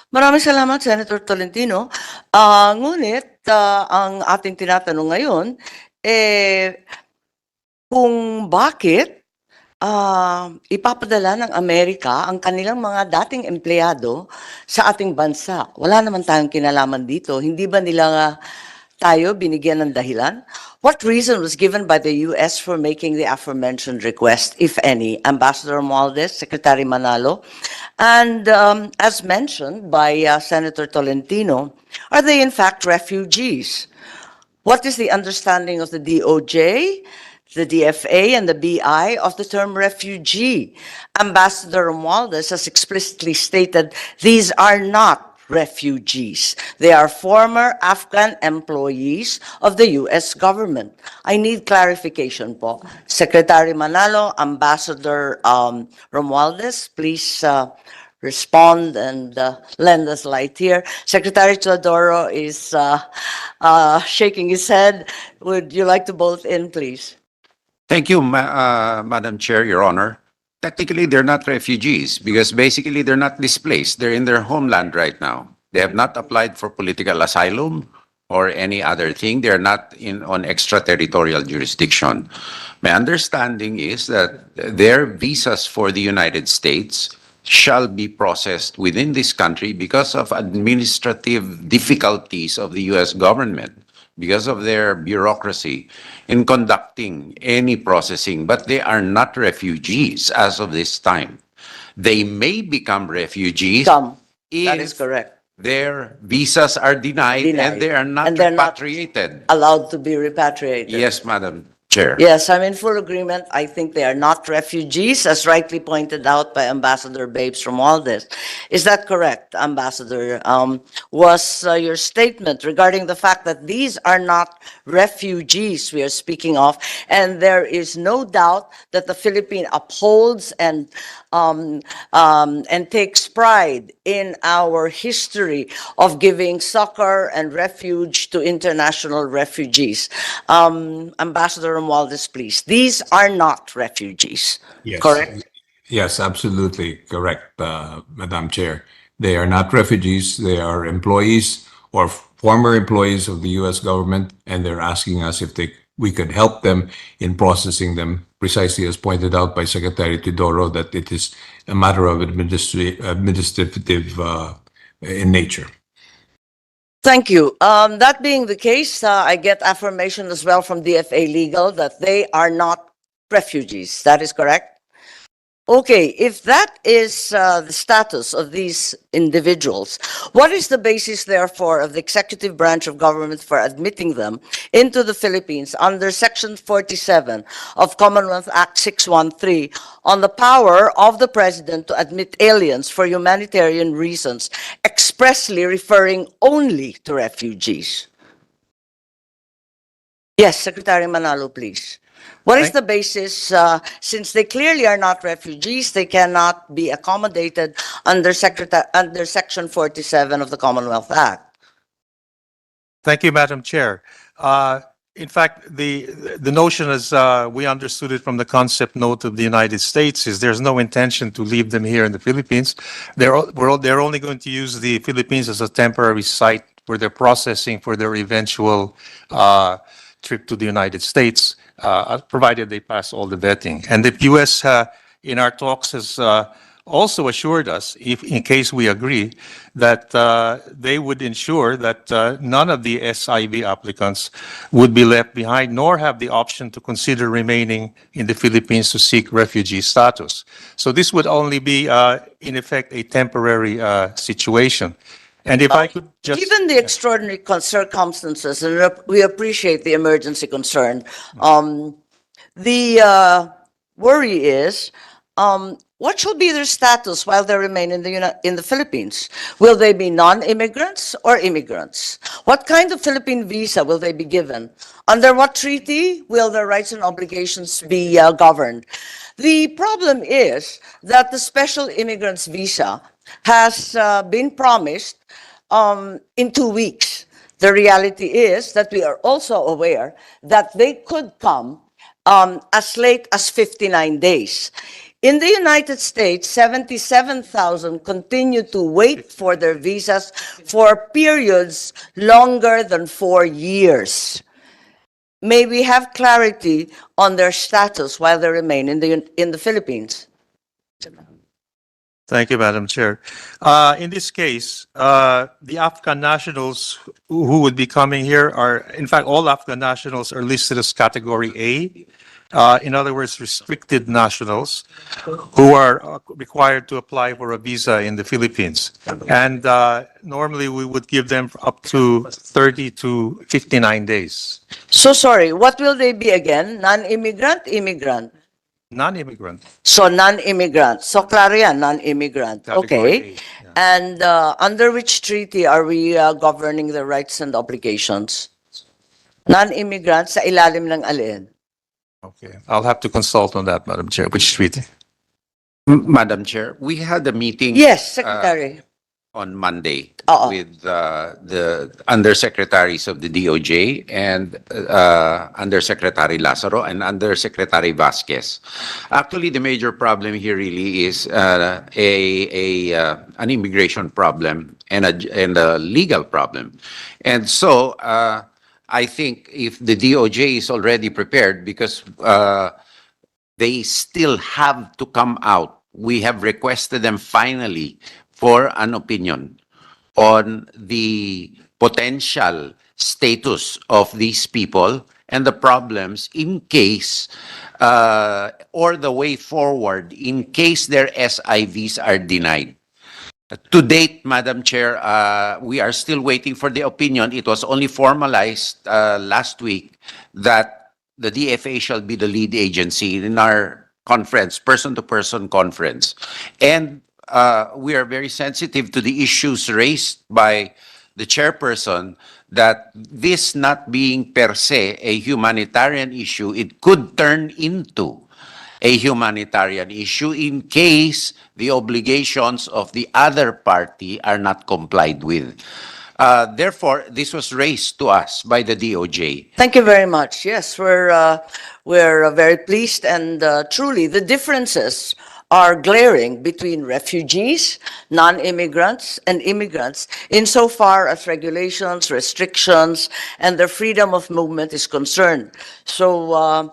Maraming salamat, Senator Tolentino. Ngunit ang ating tinatanong ngayon, eh, kung bakit ipapadala ng Amerika ang kanilang mga dating empleyado sa ating bansa. Wala naman tayong kinalaman dito. Hindi ba nila tayo binigyan ng dahilan? What reason was given by the U.S. for making the aforementioned request, if any? Ambassador Romualdez, Secretary Manalo, and as mentioned by Senator Tolentino, are they in fact refugees? What is the understanding of the DOJ, the DFA, and the BI of the term refugee? Ambassador Romualdez has explicitly stated these are not refugees. They are former Afghan employees of the U.S. government. I need clarification po. Secretary Manalo, Ambassador Romualdez, please respond and lend us light here. Secretary Teodoro is shaking his head. Would you like to both in, please? Thank you, Madam Chair, Your Honor. Technically, they're not refugees because basically they're not displaced. They're in their homeland right now. They have not applied for political asylum or any other thing. They're not on extraterritorial jurisdiction. My understanding is that their visas for the United States shall be processed within this country because of administrative difficulties of the U.S. government, because of their bureaucracy in conducting any processing, but they are not refugees as of this time. They may become refugees That is if correct. their visas are denied and they are not And they're not repatriated. allowed to be repatriated. Yes, Madam Chair. Yes, I'm in full agreement. I think they are not refugees, as rightly pointed out by Ambassador Babes Romualdez. Is that correct, Ambassador? Was your statement regarding the fact that these are not refugees we are speaking of, and there is no doubt that the Philippines upholds and takes pride in our history of giving succor and refuge to international refugees. Ambassador Romualdez, please. These are not refugees, Yes. correct? Yes, absolutely correct, Madam Chair. They are not refugees. They are employees or former employees of the U.S. government, and they're asking us if we could help them in processing them, precisely as pointed out by Secretary Teodoro, that it is a matter of administrative in nature. Thank you. That being the case, I get affirmation as well from DFA Legal that they are not refugees. That is correct? Okay, if that is the status of these individuals, what is the basis, therefore, of the executive branch of government for admitting them into the Philippines under Section 47 of Commonwealth Act 613 on the power of the President to admit aliens for humanitarian reasons, expressly referring only to refugees? Yes, Secretary Manalo, please. What is the basis, since they clearly are not refugees, they cannot be accommodated under Section 47 of the Commonwealth Act? Thank you, Madam Chair. In fact, the notion as we understood it from the concept note of the United States is there's no intention to leave them here in the Philippines. They're only going to use the Philippines as a temporary site where they're processing for their eventual trip to the United States, provided they pass all the vetting. And the U.S. In our talks has also assured us, if in case we agree, that they would ensure that none of the SIV applicants would be left behind, nor have the option to consider remaining in the Philippines to seek refugee status. So this would only be, in effect, a temporary situation. And if I could just... Given the extraordinary circumstances, and we appreciate the emergency concern, the worry is, what shall be their status while they remain in the Philippines? Will they be non-immigrants or immigrants? What kind of Philippine visa will they be given? Under what treaty will their rights and obligations be governed? The problem is that the special immigrants visa has been promised in 2 weeks. The reality is that we are also aware that they could come as late as 59 days. In the United States, 77,000 continue to wait for their visas for periods longer than 4 years. May we have clarity on their status while they remain in the Philippines? Thank you, Madam Chair. In this case, the Afghan nationals who would be coming here are, in fact, all Afghan nationals are listed as Category A. In other words, restricted nationals who are required to apply for a visa in the Philippines. And normally we would give them up to 30 to 59 days. So sorry, what will they be again? Non-immigrant, immigrant? Non-immigrant. So non-immigrant. So klaro yan, non-immigrant. Okay. Category A, yeah. And under which treaty are we governing the rights and obligations? Non-immigrant sa ilalim ng alin? Okay, I'll have to consult on that, Madam Chair. Which treaty? Madam Chair, we had a meeting. Yes, Secretary. On Monday Oo. with the undersecretaries of the DOJ and Undersecretary Lazaro and Undersecretary Vasquez. Actually, the major problem here really is an immigration problem and a legal problem. And so I think if the DOJ is already prepared because they still have to come out. We have requested them finally for an opinion on the potential status of these people and the problems in case or the way forward in case their SIVs are denied. To date, Madam Chair, we are still waiting for the opinion. It was only formalized last week that the DFA shall be the lead agency in our conference, person-to-person conference. And we are very sensitive to the issues raised by the chairperson that this not being per se a humanitarian issue, it could turn into a humanitarian issue in case the obligations of the other party are not complied with. Therefore, this was raised to us by the DOJ. Thank you very much. Yes, we're very pleased, and truly the differences are glaring between refugees, non-immigrants, and immigrants insofar as regulations, restrictions, and their freedom of movement is concerned. So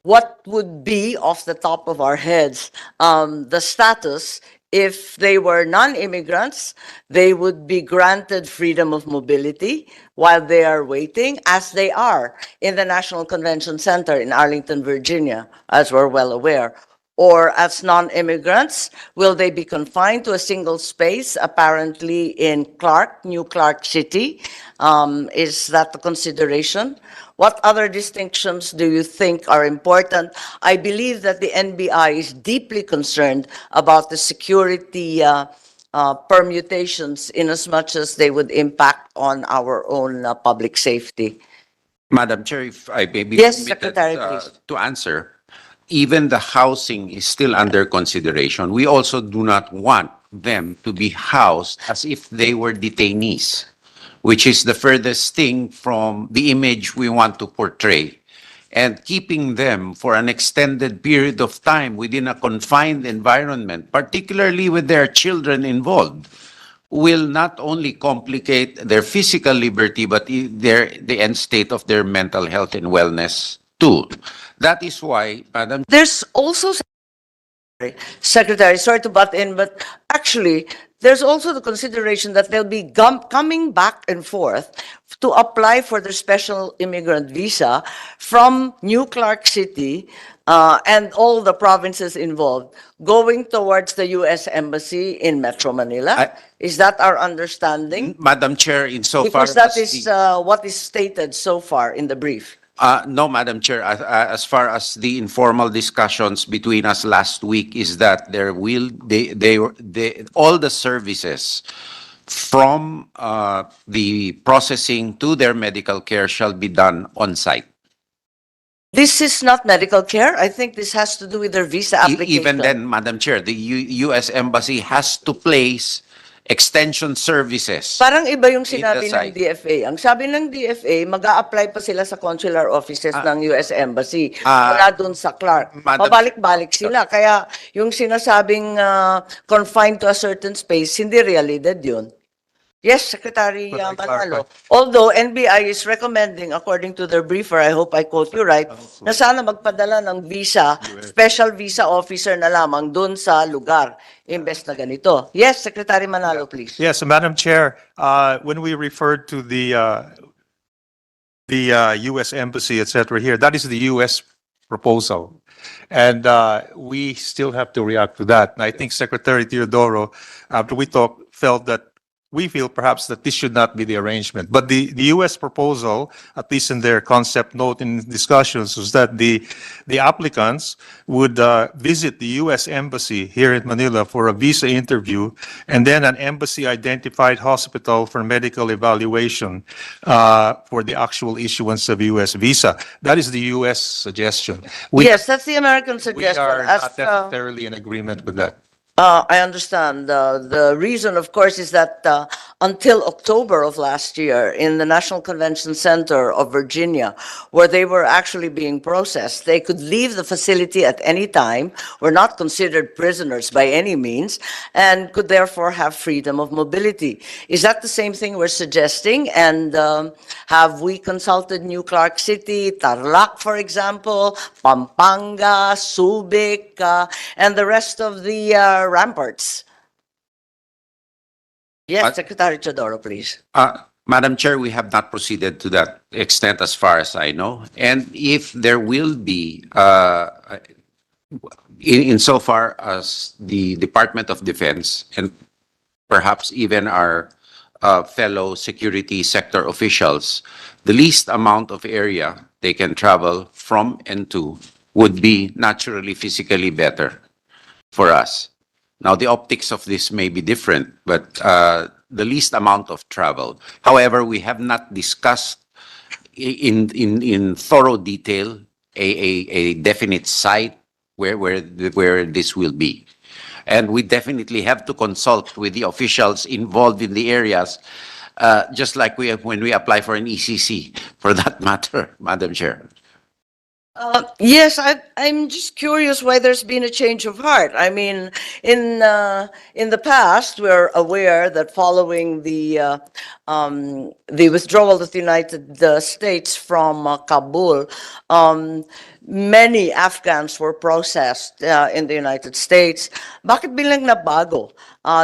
what would be off the top of our heads the status if they were non-immigrants? They would be granted freedom of mobility while they are waiting, as they are in the National Convention Center in Arlington, Virginia, as we're well aware. Or as non-immigrants, will they be confined to a single space, apparently in New Clark City? Is that the consideration? What other distinctions do you think are important? I believe that the NBI is deeply concerned about the security permutations in as much as they would impact on our own public safety. Madam Chair, if I may be Yes, permitted Secretary, please. to answer, even the housing is still under consideration. We also do not want them to be housed as if they were detainees, which is the furthest thing from the image we want to portray. And keeping them for an extended period of time within a confined environment, particularly with their children involved, will not only complicate their physical liberty, but the end state of their mental health and wellness too. That is why, Madam There's also, Secretary, sorry to butt in, but actually, there's also the consideration that they'll be coming back and forth to apply for their special immigrant visa from New Clark City and all the provinces involved, going towards the U.S. Embassy in Metro Manila. Is that our understanding? Madam Chair, insofar Because that as is the- what is stated so far in the brief. No, Madam Chair. As far as the informal discussions between us last week is that all the services from the processing to their medical care shall be done on site. This is not medical care. I think this has to do with their visa application. Even then, Madam Chair, the U.S. Embassy has to place extension services. Parang iba yung In sinabi the ng site. DFA. Ang sabi ng DFA, mag-a-apply pa sila sa consular offices ng US Embassy. Wala dun sa Clark. Madam- Pabalik-balik sila. Kaya yung sinasabing confined to a certain space, hindi realidad yun. Yes, Secretary Could I Manalo. clarify? Although NBI is recommending, according to their briefer, I hope I quote you right, na sana magpadala ng visa, special visa officer na lamang dun sa lugar, imbes na ganito. Yes, Secretary Manalo, please. Yes, Madam Chair, when we referred to the U.S. Embassy, et cetera, here, that is the U.S. proposal. And we still have to react to that. And I think Secretary Teodoro, after we talked, felt that we feel perhaps that this should not be the arrangement. But the U.S. proposal, at least in their concept note in discussions, was that the applicants would visit the U.S. Embassy here in Manila for a visa interview, and then an embassy-identified hospital for medical evaluation for the actual issuance of U.S. visa. That is the U.S. suggestion. Yes, that's the American We suggestion. are As, not necessarily in agreement with that. I understand. The reason, of course, is that until October of last year, in the National Convention Center of Virginia, where they were actually being processed, they could leave the facility at any time, were not considered prisoners by any means, and could therefore have freedom of mobility. Is that the same thing we're suggesting? And have we consulted New Clark City, Tarlac, for example, Pampanga, Subic, and the rest of the ramparts? Yes, Secretary Chodoro, please. Madam Chair, we have not proceeded to that extent as far as I know. And if there will be, insofar as the Department of Defense and perhaps even our fellow security sector officials, the least amount of area they can travel from and to would be naturally physically better for us. Now, the optics of this may be different, but the least amount of travel. However, we have not discussed in thorough detail a definite site where this will be. And we definitely have to consult with the officials involved in the areas, just like we have when we apply for an ECC, for that matter, Madam Chair. Yes, I'm just curious why there's been a change of heart. I mean, in the past, we're aware that following the withdrawal of the United States from Kabul, many Afghans were processed in the United States. Bakit bilang nabago?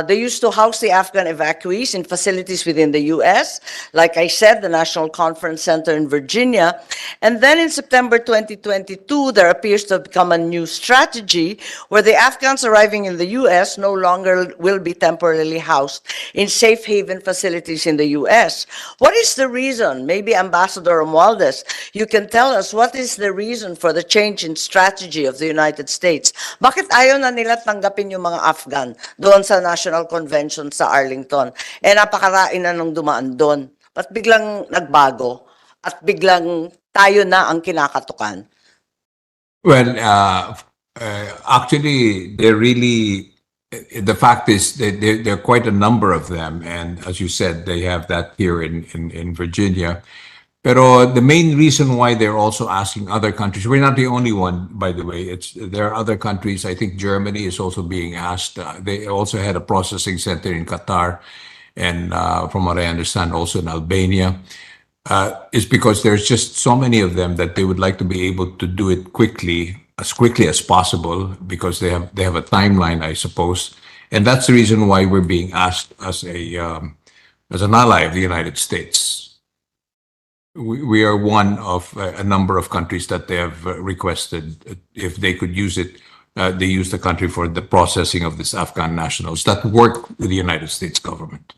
They used to house the Afghan evacuees in facilities within the U.S., like I said, the National Conference Center in Virginia. And then in September 2022, there appears to have become a new strategy where the Afghans arriving in the U.S. no longer will be temporarily housed in safe haven facilities in the U.S. What is the reason? Maybe Ambassador Romualdez, you can tell us what is the reason for the change in strategy of the United States. Bakit ayaw na nila tanggapin yung mga Afghan doon sa National Convention sa Arlington? Napakarain na nung dumaan doon. Ba't biglang nagbago? At biglang tayo na ang kinakatukan? Well, actually, they're really, the fact is that there are quite a number of them. And as you said, they have that here in Virginia. Pero the main reason why they're also asking other countries, we're not the only one, by the way. There are other countries. I think Germany is also being asked. They also had a processing center in Qatar, and from what I understand, also in Albania. Is because there's just so many of them that they would like to be able to do it quickly as possible, because they have a timeline, I suppose. And that's the reason why we're being asked as an ally of the United States. We are one of a number of countries that they have requested if they could use it. They use the country for the processing of these Afghan nationals that work with the United States government.